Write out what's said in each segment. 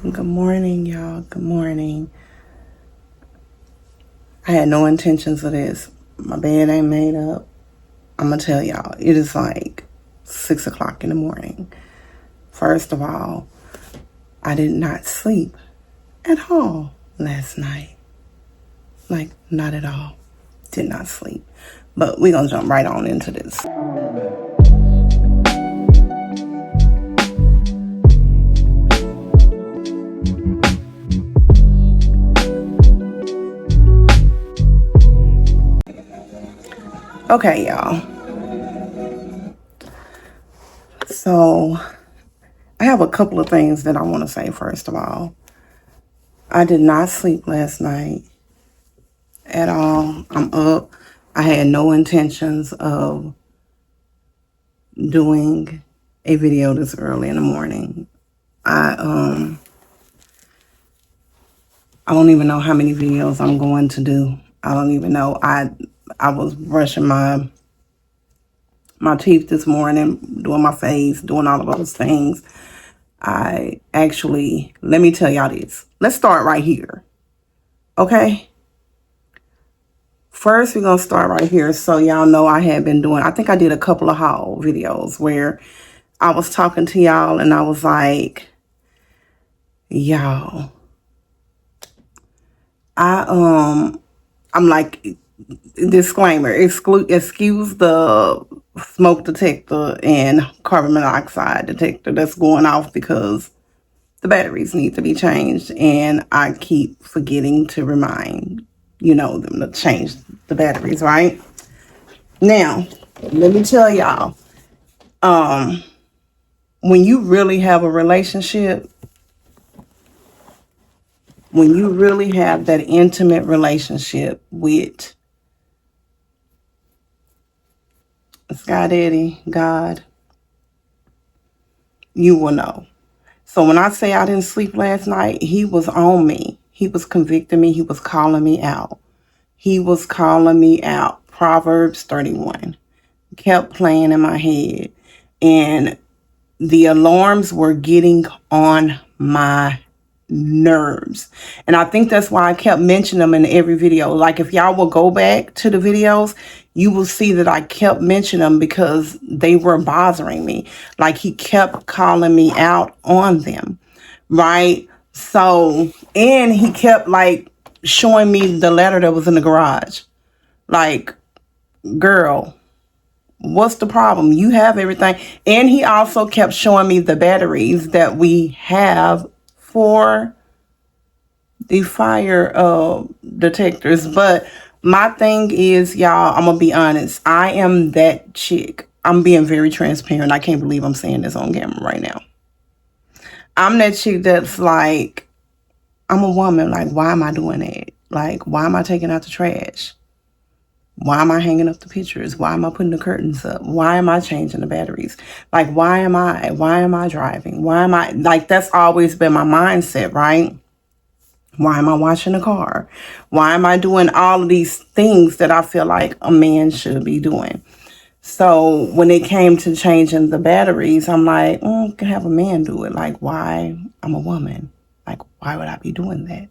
Good morning, y'all. Good morning. I had no intentions of this. My bed ain't made up. I'm going to tell y'all, it is like 6 o'clock in the morning. First of all, I did not sleep at all last night. Like, not at all. Did not sleep. But we're going to jump right on into this. Okay, y'all. So, I have a couple of things that I want to say first of all. I did not sleep last night at all. I'm up. I had no intentions of doing a video this early in the morning. I don't even know how many videos I'm going to do. I don't even know. I was brushing my teeth this morning, doing my face, doing all of those things. I actually, let me tell y'all this. Let's start right here. Okay? First, we're going to start right here. So y'all know I had been doing, I think I did a couple of haul videos where I was talking to y'all and I was like, y'all, I'm like, disclaimer, excuse the smoke detector and carbon monoxide detector that's going off because the batteries need to be changed and I keep forgetting to remind, them to change the batteries, right? Now, let me tell y'all, when you really have a relationship, when you really have that intimate relationship with Sky Daddy, God, you will know. So when I say I didn't sleep last night, he was on me. He was convicting me. He was calling me out. He was calling me out. Proverbs 31 kept playing in my head. And the alarms were getting on my nerves. And I think that's why I kept mentioning them in every video. Like if y'all will go back to the videos, you will see that I kept mentioning them because they were bothering me. Like he kept calling me out on them, right? So, and he kept like showing me the letter that was in the garage. Like, girl, what's the problem? You have everything. And he also kept showing me the batteries that we have for the fire detectors. But my thing is, y'all, I'm going to be honest. I am that chick. I'm being very transparent. I can't believe I'm saying this on camera right now. I'm that chick that's like, I'm a woman. Like, why am I doing that? Like, why am I taking out the trash? Why am I hanging up the pictures? Why am I putting the curtains up? Why am I changing the batteries? Like, why am I driving? Why am I, like, that's always been my mindset, right? Why am I washing the car? Why am I doing all of these things that I feel like a man should be doing? So when it came to changing the batteries, I'm like, can have a man do it. Like, why? I'm a woman. Like, why would I be doing that?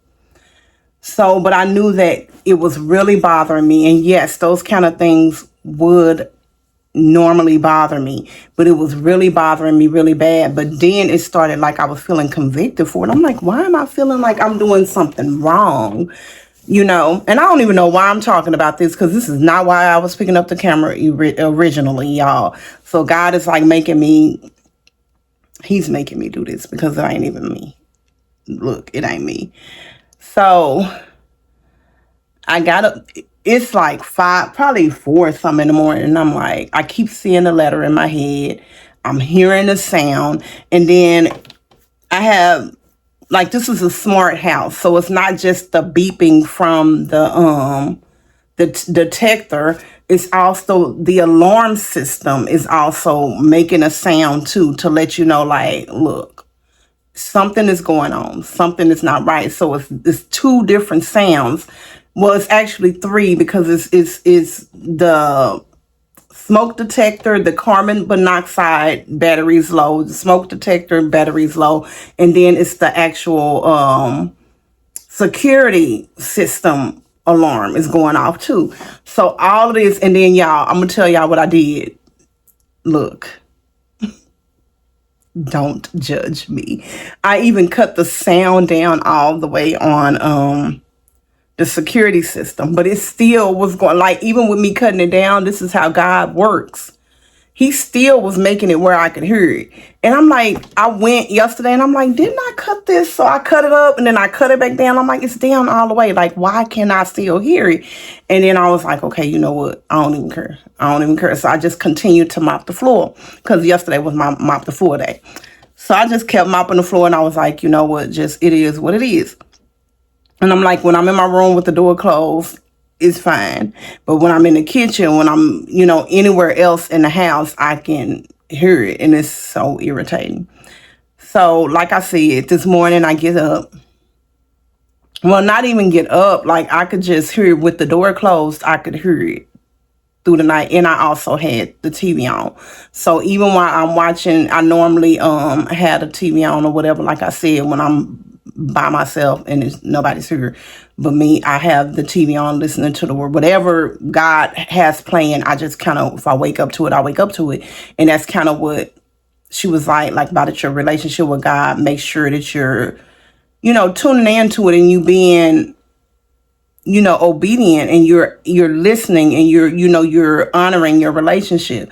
So, but I knew that it was really bothering me. And yes, those kind of things would normally bother me, but it was really bothering me really bad. But then it started like I was feeling convicted for it. I'm like, why am I feeling like I'm doing something wrong? And I don't even know why I'm talking about this because this is not why I was picking up the camera originally, y'all. So God is like he's making me do this because it ain't even me. Look, it ain't me. So I got up, it's like 5, probably 4 something in the morning. And I'm like, I keep seeing the letter in my head. I'm hearing the sound. And then I have, like, this is a smart house. So it's not just the beeping from the detector. It's also the alarm system is also making a sound too to let you know, like, look, something is going on. Something is not right. So it's 2 different sounds. Well, it's actually 3 because it's the smoke detector, the carbon monoxide battery's low, the smoke detector battery's low, and then it's the actual security system alarm is going off too. So all of this, and then y'all, I'm gonna tell y'all what I did. Look, don't judge me. I even cut the sound down all the way on the security system, but it still was going, like, even with me cutting it down, this is how God works. He still was making it where I could hear it. And I'm like, I went yesterday and I'm like, didn't I cut this? So I cut it up and then I cut it back down. I'm like, it's down all the way. Like, why can't I still hear it? And then I was like, okay, you know what? I don't even care. I don't even care. So I just continued to mop the floor because yesterday was my mop the floor day. So I just kept mopping the floor and I was like, you know what? Just, it is what it is. And I'm like, when I'm in my room with the door closed, it's fine. But when I'm in the kitchen, when I'm, anywhere else in the house, I can hear it. And it's so irritating. So, like I said, this morning I get up. Well, not even get up. Like, I could just hear it with the door closed. I could hear it through the night. And I also had the TV on. So even while I'm watching, I normally had a TV on or whatever, like I said, when I'm by myself and nobody's here but me, I have the TV on listening to the word, whatever God has playing. I just kind of, if I wake up to it, I wake up to it. And that's kind of what she was like about it, your relationship with God. Make sure that you're, tuning into it and you being, obedient, and you're listening, and you're honoring your relationship.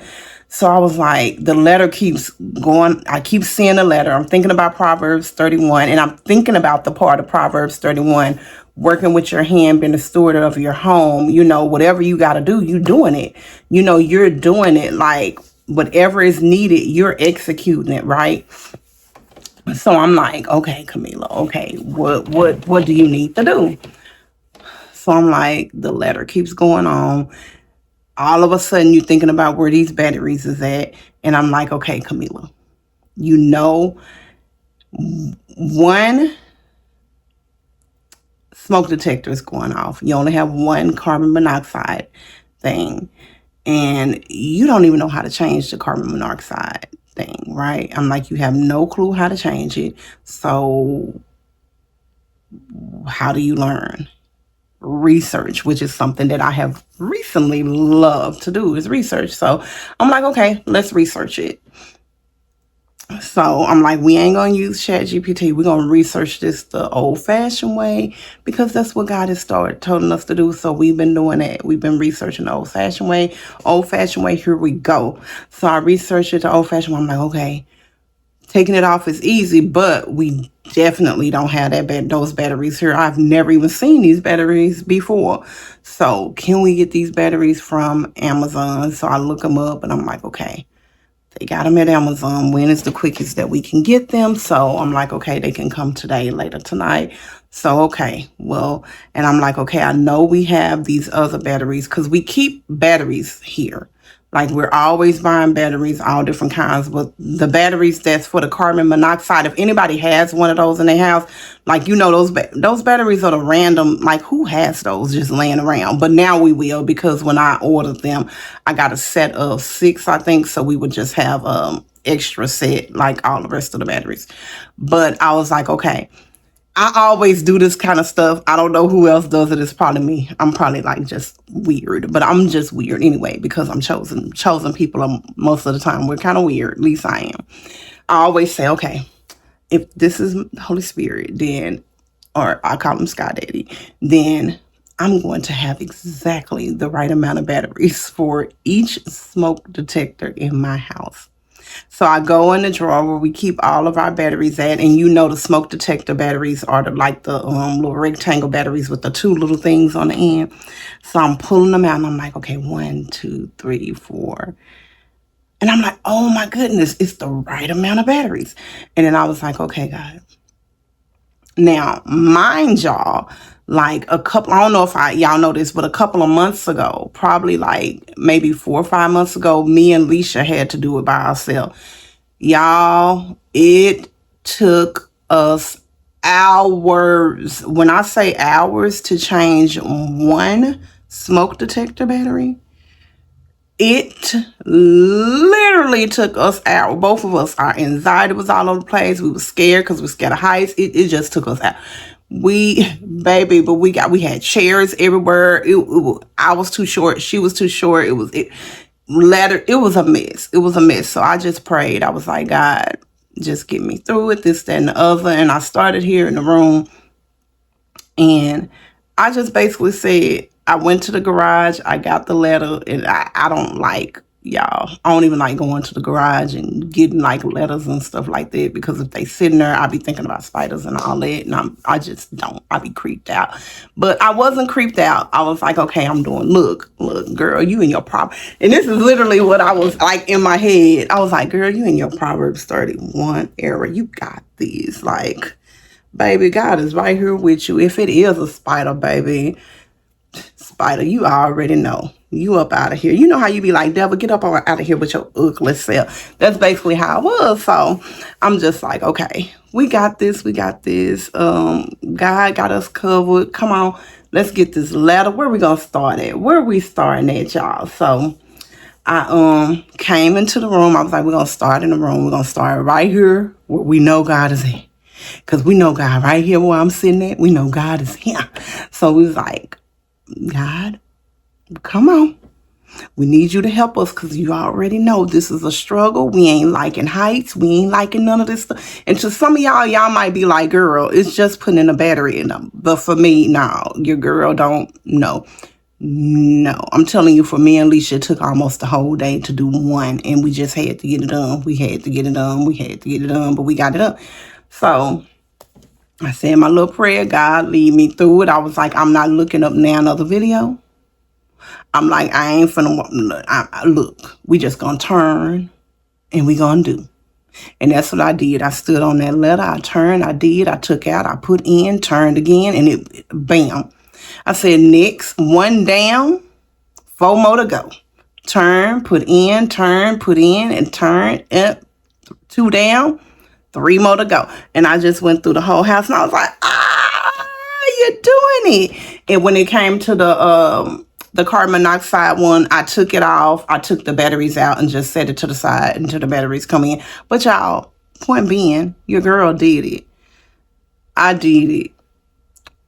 So I was like, the letter keeps going. I keep seeing the letter. I'm thinking about Proverbs 31, and I'm thinking about the part of Proverbs 31, working with your hand, being the steward of your home. Whatever you got to do, you doing it. You're doing it, like whatever is needed, you're executing it, right? So I'm like, okay, Camila, okay, what do you need to do? So I'm like, the letter keeps going on. All of a sudden, you're thinking about where these batteries is at. And I'm like, okay, Camila, one smoke detector is going off. You only have one carbon monoxide thing. And you don't even know how to change the carbon monoxide thing, right? I'm like, you have no clue how to change it. So how do you learn? Research, which is something that I have recently loved to do, is research. So I'm like, okay, let's research it. So I'm like, we ain't gonna use ChatGPT. We're gonna research this the old-fashioned way, because that's what God has started telling us to do. So we've been doing that. We've been researching the old-fashioned way. Old-fashioned way, here we go. So I researched it the old-fashioned way. I'm like, okay, taking it off is easy, but we definitely don't have those batteries here. I've never even seen these batteries before. So can we get these batteries from Amazon? So I look them up and I'm like, okay, they got them at Amazon. When is the quickest that we can get them? So I'm like, okay, they can come today, later tonight. So, okay, well, and I'm like, okay, I know we have these other batteries because we keep batteries here. Like, we're always buying batteries, all different kinds. But the batteries that's for the carbon monoxide, if anybody has one of those in their house, like, those batteries are the random, like, who has those just laying around? But now we will, because when I ordered them, I got a set of 6, I think. So we would just have extra set, like all the rest of the batteries. But I was like, okay, I always do this kind of stuff. I don't know who else does it. It's probably me. I'm probably like just weird, but I'm just weird anyway, because I'm chosen people. Most of the time we're kind of weird. At least I am. I always say, okay, if this is Holy Spirit, then, or I call him Sky Daddy, then I'm going to have exactly the right amount of batteries for each smoke detector in my house. So I go in the drawer where we keep all of our batteries at, and the smoke detector batteries are the little rectangle batteries with the 2 little things on the end. So I'm pulling them out, and I'm like, okay, 1, 2, 3, 4. And I'm like, oh my goodness, it's the right amount of batteries. And then I was like, okay, guys. Now, mind y'all, like I don't know if y'all know this, but a couple of months ago, probably like maybe 4 or 5 months ago, me and Leisha had to do it by ourselves. Y'all, it took us hours. When I say hours to change one smoke detector battery, It literally took us out. Both of us, our anxiety was all over the place. We were scared because we were scared of heights. It just took us out. Baby, but we had chairs everywhere. I was too short. She was too short. It was a mess. It was a mess. So I just prayed. I was like, God, just get me through it, this, that, and the other. And I started here in the room. And I just basically said, I went to the garage, I got the letter, and I don't like, y'all, I don't even like going to the garage and getting like letters and stuff like that, because if they sitting there, I be thinking about spiders and all that, and I just don't. I be creeped out. But I wasn't creeped out. I was like, okay, I'm doing, look, girl, you in your And this is literally what I was like in my head. I was like, girl, you in your Proverbs 31 era. You got these. Like, baby, God is right here with you. If it is a spider, baby, spider, you already know. You up out of here. You know how you be like, devil, get up out of here with your ugly self. That's basically how I was. So I'm just like, okay, we got this. We got this. God got us covered. Come on, let's get this letter. Where we gonna start at? Where we starting at, y'all? So I came into the room. I was like, we're gonna start in the room. We're gonna start right here where we know God is at. Because we know God right here where I'm sitting at. We know God is here. So we was like, God, come on. We need you to help us, because you already know this is a struggle. We ain't liking heights. We ain't liking none of this stuff. And to some of y'all might be like, girl, it's just putting a battery in them. But for me, no, your girl don't know. No, I'm telling you, for me and Alicia, it took almost the whole day to do one. And we just had to get it done. We had to get it done. We had to get it done. But we got it done. So I said my little prayer, God, lead me through it. I was like, I'm not looking up now another video. I'm like, I ain't finna, look, we just gonna turn and we gonna do. And that's what I did. I stood on that letter. I turned, I did, I took out, I put in, turned again, and it, bam. I said, next, one down, 4 more to go. Turn, put in, and turn, up, 2 down, 3 more to go. And I just went through the whole house, and I was like, you're doing it. And when it came to the carbon monoxide one, I took it off. I took the batteries out and just set it to the side until the batteries come in. But y'all, point being, your girl did it. I did it.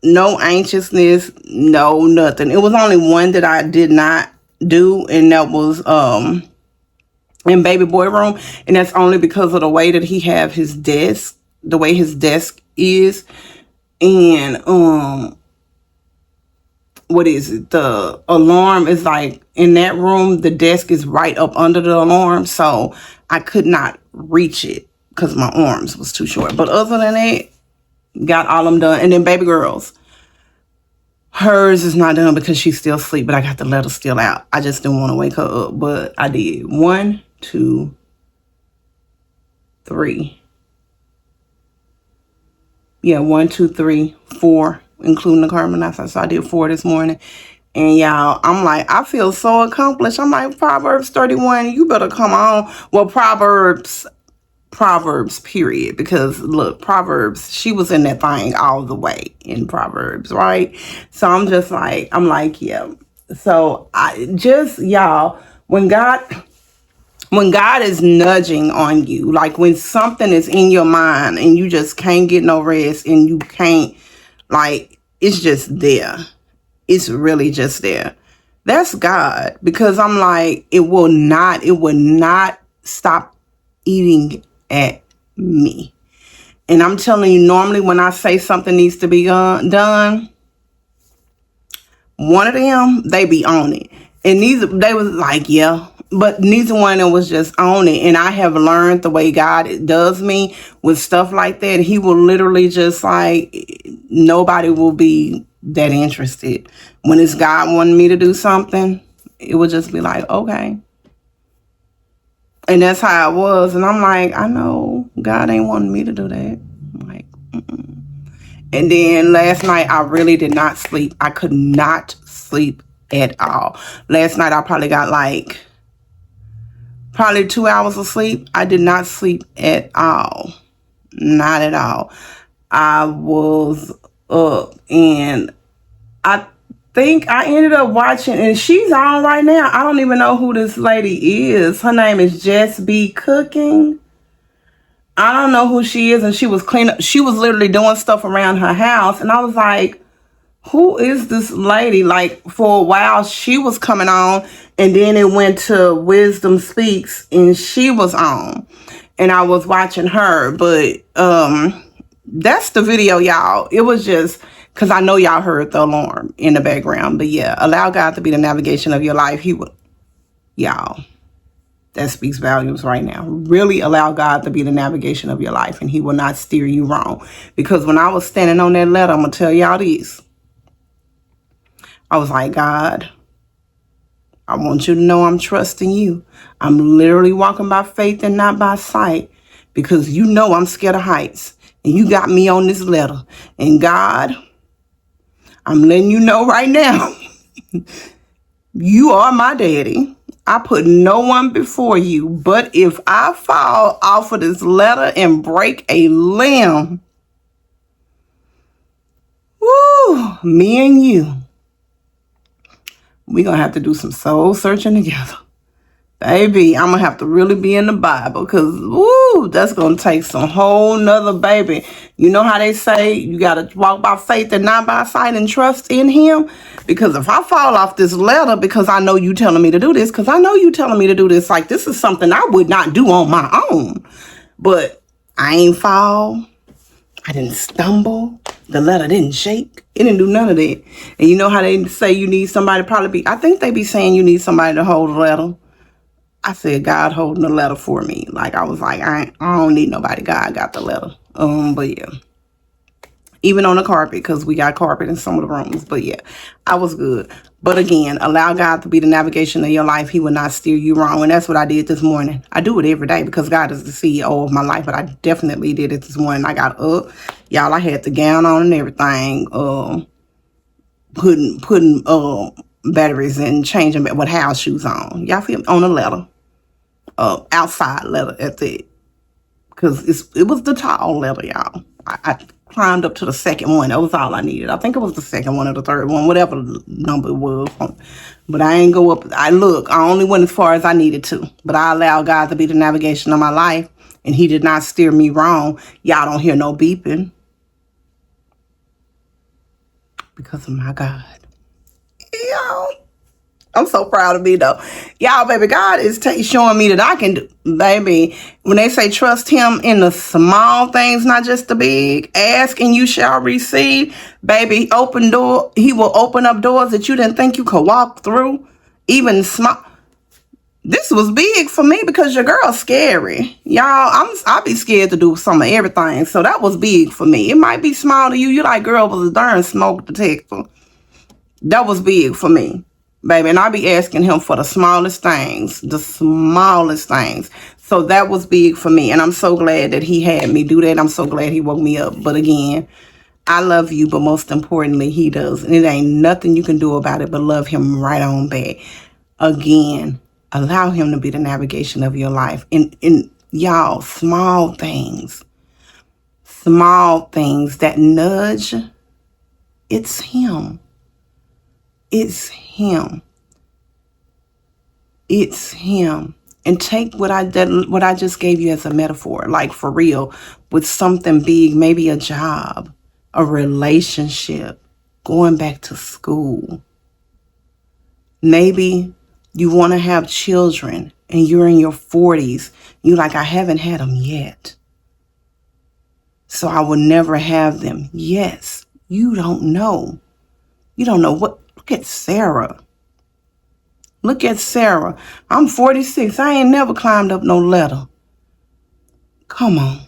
No anxiousness, no nothing. It was only one that I did not do, and that was in baby boy room, and that's only because of the way that he have his desk, the way his desk is. And what is it? The alarm is like in that room, the desk is right up under the alarm, so I could not reach it because my arms was too short. But other than that, got all them done. And then baby girls, hers is not done because she's still asleep, but I got the letter still out. I just didn't want to wake her up, but I did. 1, 2, 3. Yeah, 1, 2, 3, 4, including the carbon monoxide. So I did 4 this morning. And y'all, I'm like, I feel so accomplished. I'm like, Proverbs 31, you better come on. Well, Proverbs, period. Because look, Proverbs, she was in that thing all the way in Proverbs, right? So I'm like, yeah. So y'all, when God is nudging on you, like when something is in your mind and you just can't get no rest, and you can't, like, it's just there. It's really just there. That's God. Because I'm like, it will not stop eating at me. And I'm telling you, normally when I say something needs to be done, one of them, they be on it. And they was like, yeah. But neither one of them was just on it. And I have learned the way God does me with stuff like that. He will literally just like, nobody will be that interested. When it's God wanting me to do something, it would just be like, okay. And that's how it was. And I'm like, I know God ain't wanting me to do that. I'm like, mm-mm. And then last night, I really did not sleep. I could not sleep at all. Last night, I probably got like 2 hours of sleep. I did not sleep at all. Not at all. I was up, and think I ended up watching, and she's on right now. I don't even know who this lady is. Her name is Jess B Cooking. I don't know who she is, and she was cleaning. She was literally doing stuff around her house, and I was like, who is this lady? Like, for a while she was coming on, and then it went to Wisdom Speaks and she was on, and I was watching her. But that's the video, y'all. It was just because I know y'all heard the alarm in the background. But yeah, allow God to be the navigation of your life. He will, y'all, that speaks volumes right now. Really allow God to be the navigation of your life, and he will not steer you wrong. Because when I was standing on that letter, I'm gonna tell y'all this, I was like, God, I want you to know I'm trusting you. I'm literally walking by faith and not by sight, because you know I'm scared of heights, and you got me on this letter. And God, I'm letting you know right now, you are my daddy. I put no one before you. But if I fall off of this letter and break a limb, woo, me and you, we're going to have to do some soul searching together. Baby, I'm going to have to really be in the Bible, because, woo, that's going to take some whole nother, baby. You know how they say you got to walk by faith and not by sight, and trust in him? Because if I fall off this letter, because I know you telling me to do this, like, this is something I would not do on my own. But I ain't fall. I didn't stumble. The letter didn't shake. It didn't do none of that. And you know how they say you need somebody, I think they be saying you need somebody to hold the letter. I said, God holding the letter for me. Like, I was like, I don't need nobody. God got the letter. But yeah. Even on the carpet, because we got carpet in some of the rooms. But yeah, I was good. But again, allow God to be the navigation of your life. He will not steer you wrong. And that's what I did this morning. I do it every day because God is the CEO of my life. But I definitely did it this morning. I got up. Y'all, I had the gown on and everything. Putting batteries and changing with house shoes on. Y'all feel me? On the letter. Outside letter at that, because it was the tall letter, y'all. I climbed up to the second one. That was all I needed. I think it was the second one or the third one, whatever number it was. But I ain't go up. I only went as far as I needed to. But I allowed God to be the navigation of my life, and he did not steer me wrong. Y'all don't hear no beeping because of my God. Y'all, I'm so proud of me, though. Y'all, baby, God is showing me that I can do, baby. When they say trust him in the small things, not just the big, ask and you shall receive. Baby, he will open up doors that you didn't think you could walk through. Even small. This was big for me because your girl's scary. Y'all, I'll be scared to do some of everything. So that was big for me. It might be small to you. You like, girl, was a darn smoke detector. That was big for me, baby. And I be asking him for the smallest things. So that was big for me. And I'm so glad that he had me do that. I'm so glad he woke me up. But again, I love you, but most importantly, he does. And it ain't nothing you can do about it but love him right on back. Again, allow him to be the navigation of your life. And y'all, small things that nudge, it's him. It's him. It's him. And take what I just gave you as a metaphor, like for real, with something big, maybe a job, a relationship, going back to school. Maybe you want to have children and you're in your 40s. You're like, I haven't had them yet, so I will never have them. Yes, you don't know. You don't know what. Look at Sarah. I'm 46. I ain't never climbed up no ladder. Come on.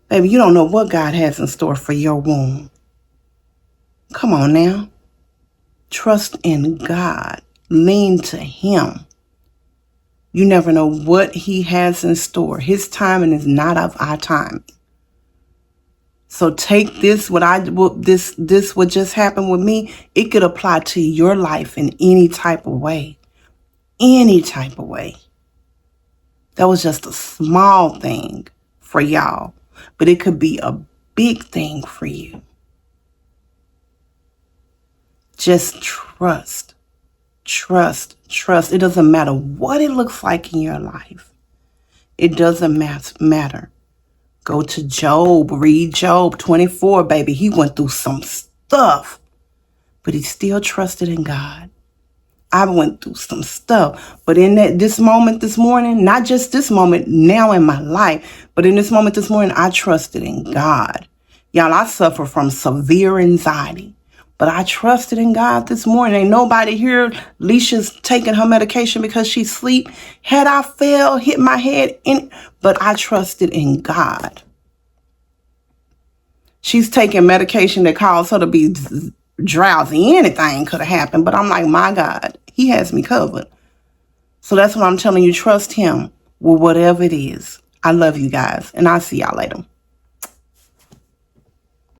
Baby, you don't know what God has in store for your womb. Come on now. Trust in God. Lean to him. You never know what he has in store. His timing is not of our time. So take this, this what just happened with me, it could apply to your life in any type of way. Any type of way. That was just a small thing for y'all, but it could be a big thing for you. Just trust. Trust. Trust. It doesn't matter what it looks like in your life. It doesn't matter. Go to Job. Read Job 24, baby. He went through some stuff, but he still trusted in God. I went through some stuff, but in this moment this morning, not just this moment now in my life, but in this moment this morning, I trusted in God. Y'all, I suffer from severe anxiety, but I trusted in God this morning. Ain't nobody here. Leisha's taking her medication because she's asleep. Had I fell, hit my head in, but I trusted in God. She's taking medication that caused her to be drowsy. Anything could have happened, but I'm like, my God, he has me covered. So that's what I'm telling you. Trust him with whatever it is. I love you guys, and I'll see y'all later.